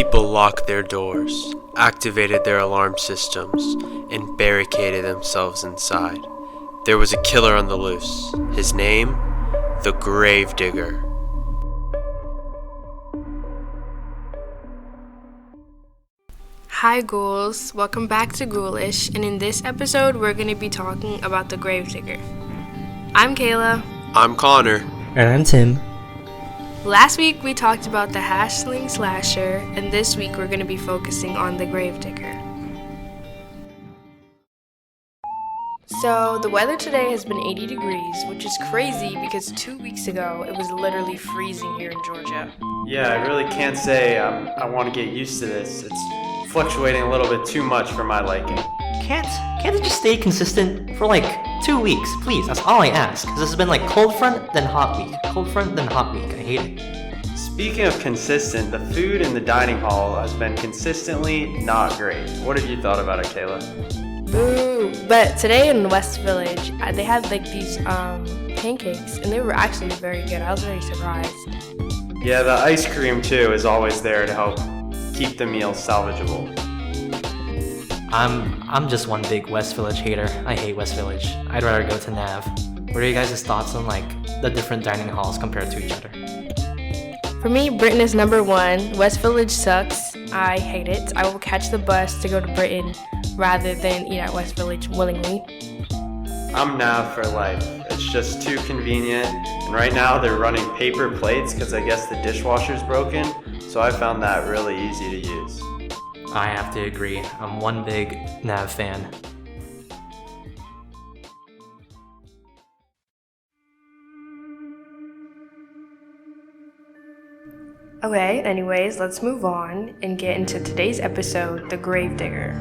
people locked their doors, activated their alarm systems, and barricaded themselves inside. There was a killer on the loose. His name, the Gravedigger. Hi ghouls, welcome back to Ghoulish, and in this episode we're going to be talking about the Gravedigger. I'm Kayla. I'm Connor. And I'm Tim. Last week we talked about the Hashling Slasher, and this week we're going to be focusing on the Gravedigger. So the weather today has been 80 degrees, which is crazy because 2 weeks ago it was literally freezing here in Georgia. Yeah, I really can't say I want to get used to this. It's fluctuating a little bit too much for my liking. Can't it just stay consistent for like 2 weeks, please? That's all I ask. Because this has been like cold front, then hot week. Cold front, then hot week. I hate it. Speaking of consistent, the food in the dining hall has been consistently not great. What have you thought about it, Kayla? Boo! But today in West Village, they had like these pancakes, and they were actually very good. I was very surprised. Yeah, the ice cream too is always there to help keep the meal salvageable. I'm just one big West Village hater. I hate West Village. I'd rather go to Nav. What are you guys' thoughts on like the different dining halls compared to each other? For me, Britain is number one. West Village sucks. I hate it. I will catch the bus to go to Britain rather than eat at West Village willingly. I'm Nav for life. It's just too convenient, and right now they're running paper plates because I guess the dishwasher's broken, so I found that really easy to use. I have to agree. I'm one big Nav fan. Okay, anyways, let's move on and get into today's episode, The Gravedigger.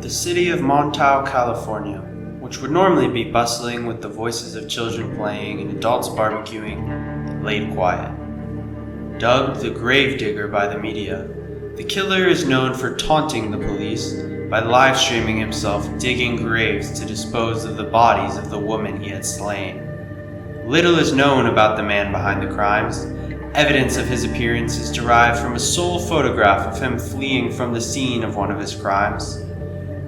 The city of Montauk, California, which would normally be bustling with the voices of children playing and adults barbecuing, laid quiet. Dubbed the Gravedigger by the media, the killer is known for taunting the police by live streaming himself digging graves to dispose of the bodies of the woman he had slain. Little is known about the man behind the crimes. Evidence of his appearance is derived from a sole photograph of him fleeing from the scene of one of his crimes.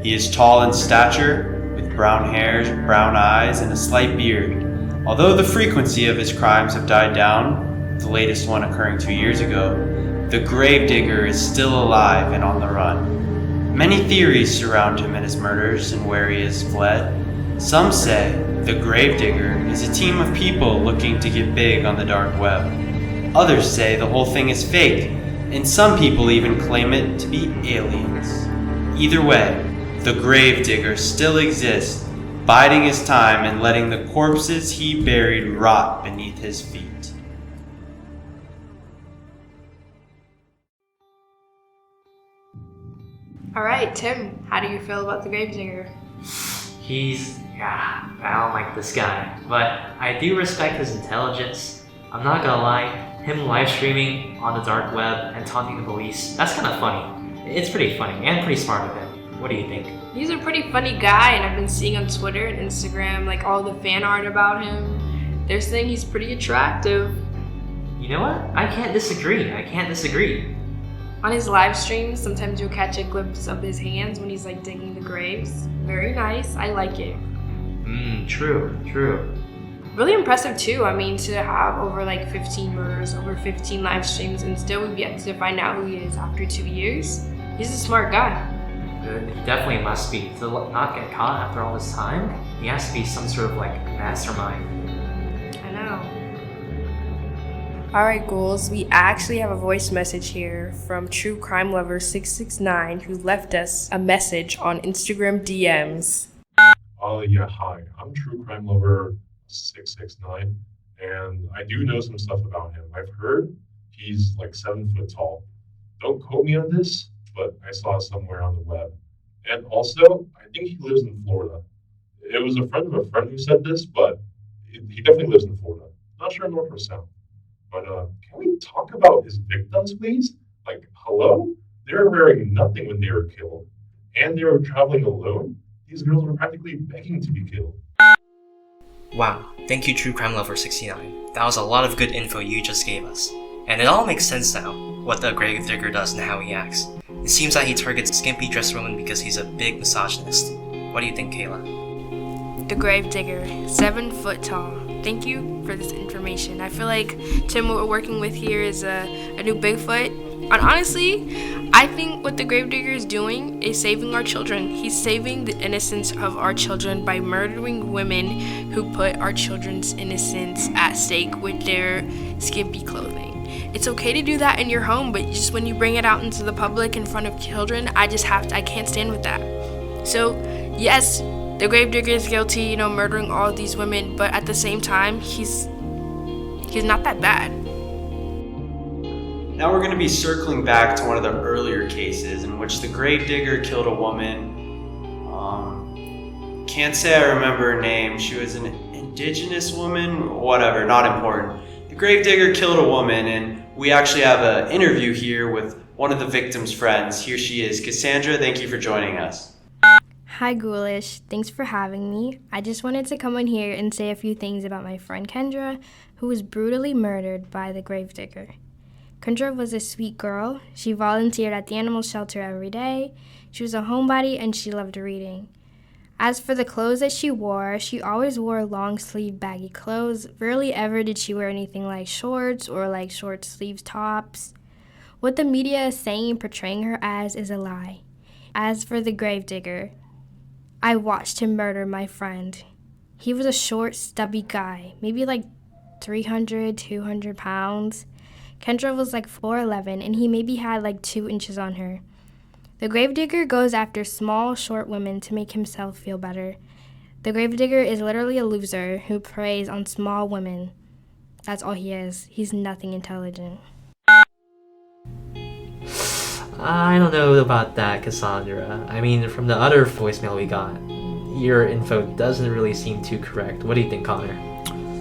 He is tall in stature, with brown hair, brown eyes, and a slight beard. Although the frequency of his crimes have died down, the latest one occurring 2 years ago, the Gravedigger is still alive and on the run. Many theories surround him and his murders and where he has fled. Some say the Gravedigger is a team of people looking to get big on the dark web. Others say the whole thing is fake, and some people even claim it to be aliens. Either way, the Gravedigger still exists, biding his time and letting the corpses he buried rot beneath his feet. Alright, Tim, how do you feel about the Gravedigger? I don't like this guy, but I do respect his intelligence. I'm not gonna lie, him live streaming on the dark web and taunting the police, that's kind of funny. It's pretty funny and pretty smart of him. What do you think? He's a pretty funny guy, and I've been seeing on Twitter and Instagram like all the fan art about him. They're saying he's pretty attractive. You know what? I can't disagree. On his live streams, sometimes you'll catch a glimpse of his hands when he's like digging the graves. Very nice. I like it. True. Really impressive too. I mean, to have over like 15 murders, over 15 live streams, and still we've yet to find out who he is after 2 years. He's a smart guy. Good. He definitely must be. To not get caught after all this time, he has to be some sort of like mastermind. I know. Alright ghouls, we actually have a voice message here from True Crime Lover 669 who left us a message on Instagram DMs. Yeah, hi. I'm True Crime Lover 669, and I do know some stuff about him. I've heard he's like 7 foot tall. Don't quote me on this, but I saw it somewhere on the web. And also, I think he lives in Florida. It was a friend of a friend who said this, but he definitely lives in Florida. Not sure north or south. But can we talk about his victims, please? Like, hello? They were wearing nothing when they were killed. And they were traveling alone? These girls were practically begging to be killed. Wow, thank you True Crime Lover 69. That was a lot of good info you just gave us. And it all makes sense now. what the gravedigger does and how he acts. It seems that he targets skimpy dressed women because he's a big misogynist. What do you think, Kayla? The gravedigger, 7 foot tall. Thank you for this information. I feel like Tim, what we're working with here is a new Bigfoot. And honestly, I think what the gravedigger is doing is saving our children. He's saving the innocence of our children by murdering women who put our children's innocence at stake with their skimpy clothing. It's okay to do that in your home, but just when you bring it out into the public in front of children, I can't stand with that. So, yes, the gravedigger is guilty, murdering all these women, but at the same time, he's not that bad. Now we're going to be circling back to one of the earlier cases in which the gravedigger killed a woman. Can't say I remember her name. She was an indigenous woman, whatever, not important. The gravedigger killed a woman, and we actually have an interview here with one of the victim's friends. Here she is. Cassandra, thank you for joining us. Hi Ghoulish, thanks for having me. I just wanted to come in here and say a few things about my friend Kendra, who was brutally murdered by the gravedigger. Kendra was a sweet girl. She volunteered at the animal shelter every day. She was a homebody and she loved reading. As for the clothes that she always wore long-sleeve baggy clothes. Rarely ever did she wear anything like shorts or like short-sleeve tops. What the media is saying and portraying her as is a lie. As for the gravedigger, I watched him murder my friend. He was a short, stubby guy, maybe like 300, 200 pounds. Kendra was like 4'11", and he maybe had like 2 inches on her. The gravedigger goes after small, short women to make himself feel better. The gravedigger is literally a loser who preys on small women. That's all he is. He's nothing intelligent. I don't know about that, Cassandra. I mean, from the other voicemail we got, your info doesn't really seem too correct. What do you think, Connor?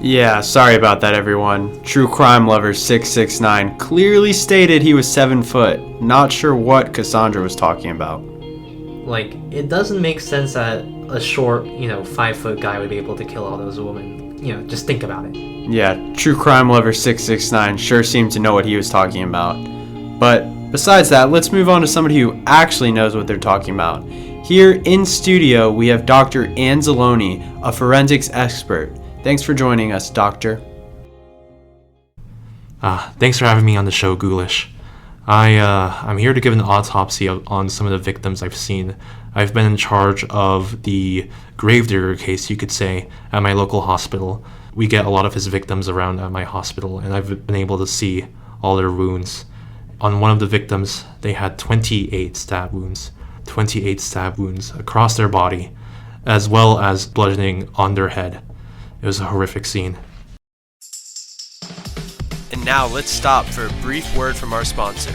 Yeah, sorry about that, everyone. True Crime Lover 669 clearly stated he was 7 foot. Not sure what Cassandra was talking about. Like, it doesn't make sense that a short, 5 foot guy would be able to kill all those women. Just think about it. Yeah, True Crime Lover 669 sure seemed to know what he was talking about. But besides that, let's move on to somebody who actually knows what they're talking about. Here in studio, we have Dr. Anzalone, a forensics expert. Thanks for joining us, Doctor. Thanks for having me on the show, Ghoulish. I'm here to give an autopsy on some of the victims I've seen. I've been in charge of the gravedigger case, you could say, at my local hospital. We get a lot of his victims around at my hospital, and I've been able to see all their wounds. On one of the victims, they had 28 stab wounds. 28 stab wounds across their body, as well as bludgeoning on their head. It was a horrific scene. And now let's stop for a brief word from our sponsor.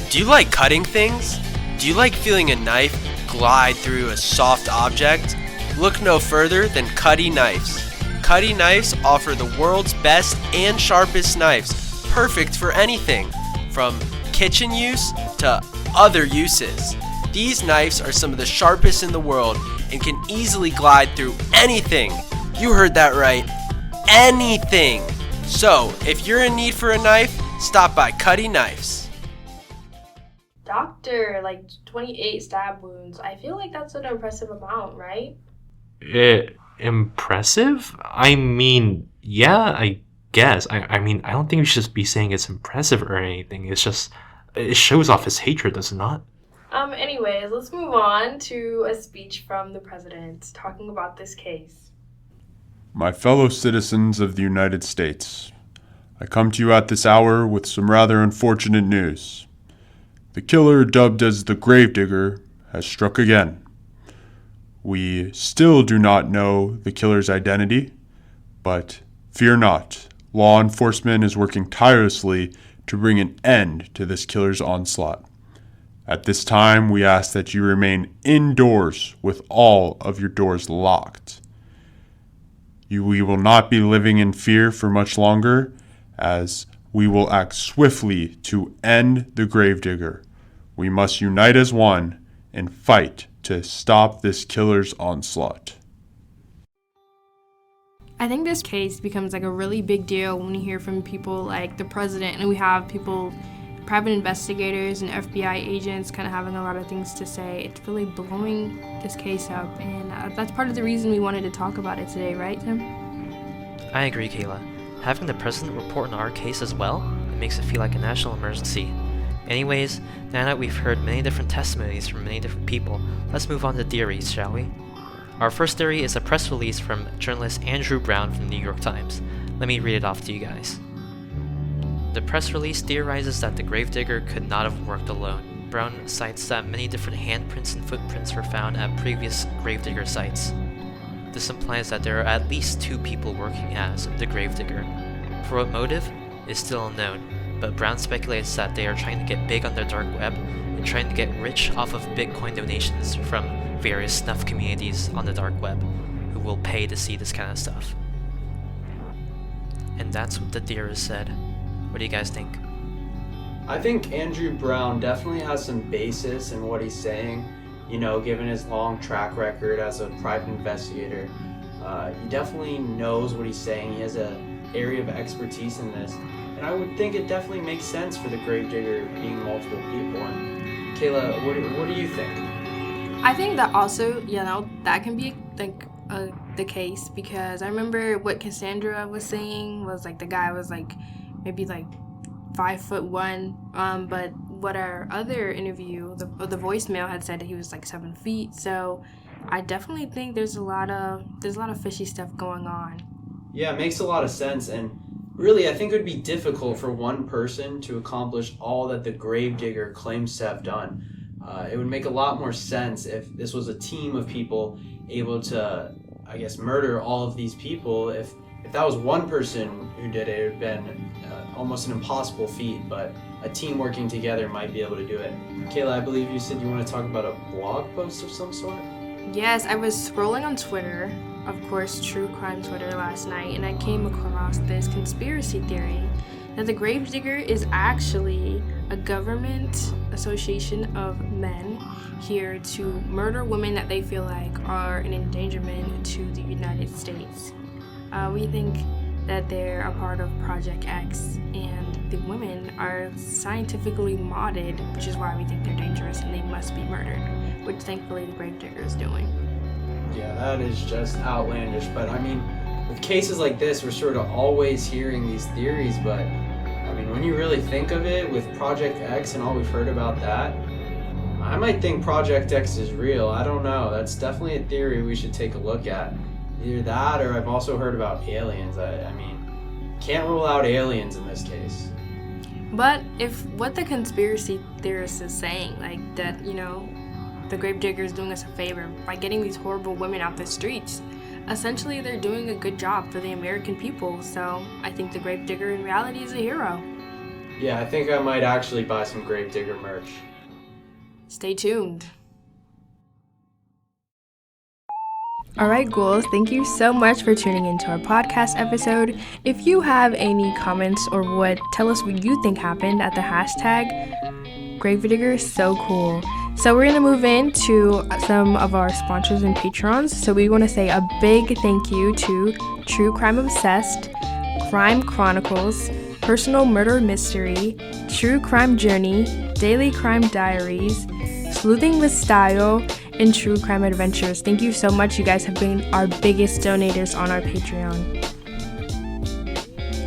Do you like cutting things? Do you like feeling a knife glide through a soft object? Look no further than Cutty Knives. Cutty Knives offer the world's best and sharpest knives, perfect for anything, from kitchen use to other uses. These knives are some of the sharpest in the world and can easily glide through anything. You heard that right. Anything. So, if you're in need for a knife, stop by Cutty Knives. Doctor, like 28 stab wounds. I feel like that's an impressive amount, right? Impressive? I mean, yeah, I guess. I mean, I don't think we should be saying it's impressive or anything. It's just, it shows off his hatred, does it not? Anyways, let's move on to a speech from the president talking about this case. My fellow citizens of the United States, I come to you at this hour with some rather unfortunate news. The killer, dubbed as the Gravedigger, has struck again. We still do not know the killer's identity, but fear not. Law enforcement is working tirelessly to bring an end to this killer's onslaught. At this time, we ask that you remain indoors with all of your doors locked. We will not be living in fear for much longer, as we will act swiftly to end the Gravedigger. We must unite as one and fight to stop this killer's onslaught. I think this case becomes like a really big deal when you hear from people like the president, and we have people private investigators and FBI agents kind of having a lot of things to say. It's really blowing this case up, and that's part of the reason we wanted to talk about it today, right, Tim? I agree, Kayla. Having the president report on our case as well, it makes it feel like a national emergency. Anyways, now that we've heard many different testimonies from many different people, let's move on to theories, shall we? Our first theory is a press release from journalist Andrew Brown from the New York Times. Let me read it off to you guys. The press release theorizes that the gravedigger could not have worked alone. Brown cites that many different handprints and footprints were found at previous gravedigger sites. This implies that there are at least 2 people working as the gravedigger. For what motive is still unknown, but Brown speculates that they are trying to get big on the dark web and trying to get rich off of Bitcoin donations from various snuff communities on the dark web who will pay to see this kind of stuff. And that's what the theorist said. What do you guys think? I think Andrew Brown definitely has some basis in what he's saying. You know, given his long track record as a private investigator, he definitely knows what he's saying. He has an area of expertise in this. And I would think it definitely makes sense for the gravedigger being multiple people. And Kayla, what do you think? I think that also, that can be like the case, because I remember what Cassandra was saying was like the guy was like maybe like 5'1", but what our other interview, the voicemail had said that he was like 7 feet. So I definitely think there's a lot of fishy stuff going on. Yeah, it makes a lot of sense, and really I think it would be difficult for one person to accomplish all that the gravedigger claims to have done. It would make a lot more sense if this was a team of people able to, I guess, murder all of these people. If that was one person who did it, it would have been almost an impossible feat, but a team working together might be able to do it. Kayla, I believe you said you want to talk about a blog post of some sort? Yes, I was scrolling on Twitter, of course, true crime Twitter last night, and I came across this conspiracy theory that the gravedigger is actually a government association of men here to murder women that they feel like are an endangerment to the United States. We think that they're a part of Project X, and the women are scientifically modded, which is why we think they're dangerous and they must be murdered, which thankfully the gravedigger is doing. Yeah, that is just outlandish, but I mean, with cases like this, we're sort of always hearing these theories, but I mean, when you really think of it, with Project X and all we've heard about that, I might think Project X is real. I don't know. That's definitely a theory we should take a look at. Either that, or I've also heard about aliens. I mean, can't rule out aliens in this case. But if what the conspiracy theorist is saying, like that, the gravedigger is doing us a favor by getting these horrible women out the streets, essentially they're doing a good job for the American people. So I think the gravedigger in reality is a hero. Yeah, I think I might actually buy some gravedigger merch. Stay tuned. Alright, ghouls, thank you so much for tuning into our podcast episode. If you have any comments or tell us what you think happened at the hashtag Gravedigger so cool. So we're going to move into some of our sponsors and patrons. So we want to say a big thank you to True Crime Obsessed, Crime Chronicles, Personal Murder Mystery, True Crime Journey, Daily Crime Diaries, Sleuthing with Style, and True Crime Adventures. Thank you so much. You guys have been our biggest donators on our Patreon.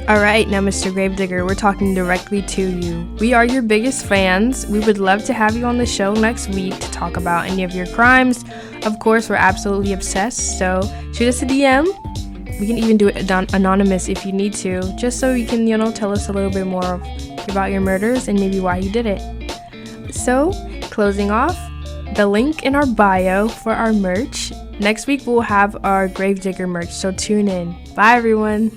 Alright, now Mr. Gravedigger, we're talking directly to you. We are your biggest fans. We would love to have you on the show next week to talk about any of your crimes. Of course, we're absolutely obsessed, so shoot us a DM. We can even do it anonymous if you need to, just so you can, tell us a little bit more about your murders and maybe why you did it. So, closing off, the link in our bio for our merch. Next week we'll have our Gravedigger merch, so tune in. Bye everyone!